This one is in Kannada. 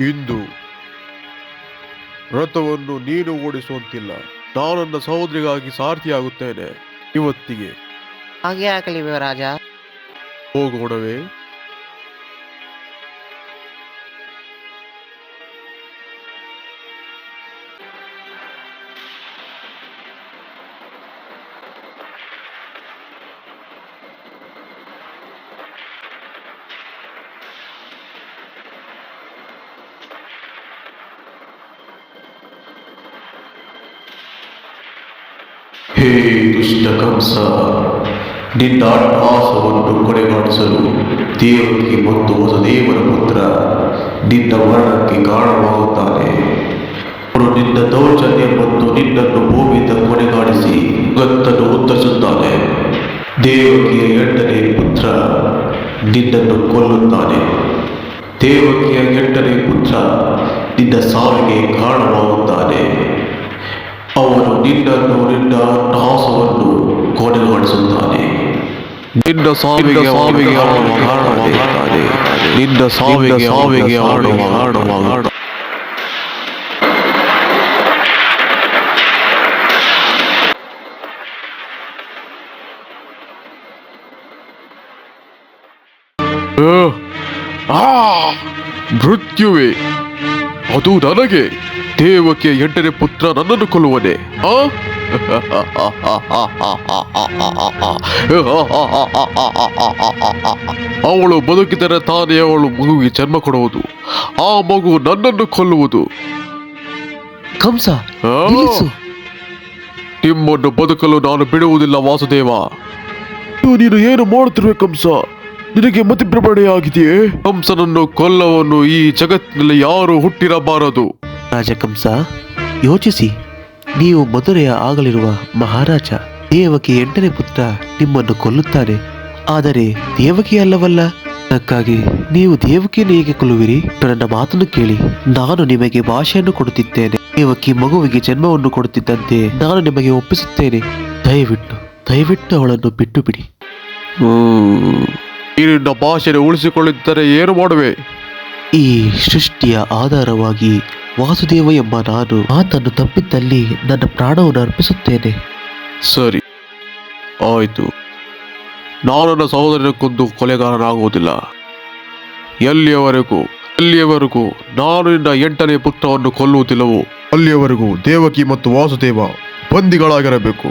ಇಂದು ರಥವನ್ನು ನೀನು ಓಡಿಸುವಂತಿಲ್ಲ. ನಾನು ನನ್ನ ಸಹೋದರಿಗಾಗಿ ಸಾರಥಿಯಾಗುತ್ತೇನೆ ಇವತ್ತಿಗೆ. ಹಾಗೆ ಆಗಲಿ ರಾಜ. ಹೋಗೋಣವೇ? ಹೇ ದುಷ್ಟ ಕಂಸ, ನಿನ್ನ ಅಟ್ಟಹಾಸವನ್ನು ಕೊನೆಗಾಣಿಸಲು ದೇವಕಿ ಮತ್ತು ವಸುದೇವನ ಪುತ್ರ ನಿನ್ನ ಮರಣಕ್ಕೆ ಕಾರಣವಾಗುತ್ತಾನೆ. ಅವನು ನಿನ್ನ ದೌರ್ಜನ್ಯ ಮತ್ತು ನಿನ್ನನ್ನು ಭೂಮಿಯಿಂದ ಕೊನೆಗಾಣಿಸಿ ಜಗತ್ತನ್ನು ಉತ್ತರಿಸುತ್ತಾನೆ. ದೇವಕಿಯ 8ನೇ ಪುತ್ರ ನಿನ್ನನ್ನು ಕೊಲ್ಲುತ್ತಾನೆ. ದೇವಕಿಯ 8ನೇ ಪುತ್ರ ನಿನ್ನ ಸಾವಿಗೆ ಕಾರಣವಾಗುತ್ತಾನೆ. ಅವನು ನಿನ್ನ ಅಟ್ಟಹಾಸವನ್ನು ಕೊನೆಗಾಣಿಸುತ್ತಾನೆ. ನಿನ್ನ ಸಾವಿಗೆ ಕಾರಣವಾಗುತ್ತಾನೆ. ನಿನ್ನ ಸಾವಿಗೆ ಕಾರಣವಾಗುತ್ತಾನೆ. ಮೃತ್ಯುವೆ, ಅದು ನನಗೆ. ದೇವಕಿಯ 8ನೇ ಪುತ್ರ ನನ್ನನ್ನು ಕೊಲ್ಲುವನೆ. ಅವಳು ಬದುಕಿದರೆ ತಾನೇ ಅವಳು ಮಗುವಿಗೆ ಜನ್ಮ ಕೊಡುವುದು. ಆ ಮಗು ನನ್ನನ್ನು ಕೊಲ್ಲುವುದು. ಕಂಸ, ನಿಮ್ಮನ್ನು ಬದುಕಲು ನಾನು ಬಿಡುವುದಿಲ್ಲ ವಾಸುದೇವ. ನೀನು ಏನು ಮಾಡುತ್ತಿರುವೆ ಕಂಸ? ನಿನಗೆ ಮತಿಭ್ರಮಣೆಯಾಗಿದೆಯೇ? ಕಂಸನನ್ನು ಕೊಲ್ಲವನ್ನು ಈ ಜಗತ್ತಿನಲ್ಲಿ ಯಾರು ಹುಟ್ಟಿರಬಾರದು. ರಾಜಕಂಸ, ಯೋಚಿಸಿ. ನೀವು ಮಧುರೆಯ ಆಗಲಿರುವ ಮಹಾರಾಜ. ದೇವಕಿ 8ನೇ ಪುತ್ರ ನಿಮ್ಮನ್ನು ಕೊಲ್ಲುತ್ತಾನೆ. ಆದರೆ ದೇವಕಿ ಅಲ್ಲವಲ್ಲ. ಅದಕ್ಕಾಗಿ ನೀವು ದೇವಕಿಯನ್ನು ಹೇಗೆ ಕೊಲ್ಲುವಿರಿ? ನನ್ನ ಮಾತನ್ನು ಕೇಳಿ. ನಾನು ನಿಮಗೆ ಭಾಷೆಯನ್ನು ಕೊಡುತ್ತಿದ್ದೇನೆ. ದೇವಕಿ ಮಗುವಿಗೆ ಜನ್ಮವನ್ನು ಕೊಡುತ್ತಿದ್ದಂತೆ ನಾನು ನಿಮಗೆ ಒಪ್ಪಿಸುತ್ತೇನೆ. ದಯವಿಟ್ಟು ಅವಳನ್ನು ಬಿಟ್ಟು ಬಿಡಿ. ನಿನ್ನ ಭಾಷೆಯನ್ನು ಉಳಿಸಿಕೊಳ್ಳುತ್ತಾರೆ ಏನು ಮಾಡುವೆ? ಈ ಸೃಷ್ಟಿಯ ಆಧಾರವಾಗಿ ವಾಸುದೇವ ಎಂಬ ನಾನು ಮಾತನ್ನು ತಪ್ಪಿದ್ದಲ್ಲಿ ನನ್ನ ಪ್ರಾಣವನ್ನು ಅರ್ಪಿಸುತ್ತೇನೆ. ಸರಿ, ಆಯಿತು. ನಾನು ನನ್ನ ಸಹೋದರನ ಕೊಂದು ಕೊಲೆಗಾರನಾಗುವುದಿಲ್ಲ. ಎಲ್ಲಿಯವರೆಗೂ ನಾನು ನಿನ್ನ 8ನೇ ಪುತ್ರವನ್ನು ಕೊಲ್ಲುವುದಿಲ್ಲವೋ ಅಲ್ಲಿಯವರೆಗೂ ದೇವಕಿ ಮತ್ತು ವಾಸುದೇವ ಬಂದಿಗಳಾಗಿರಬೇಕು.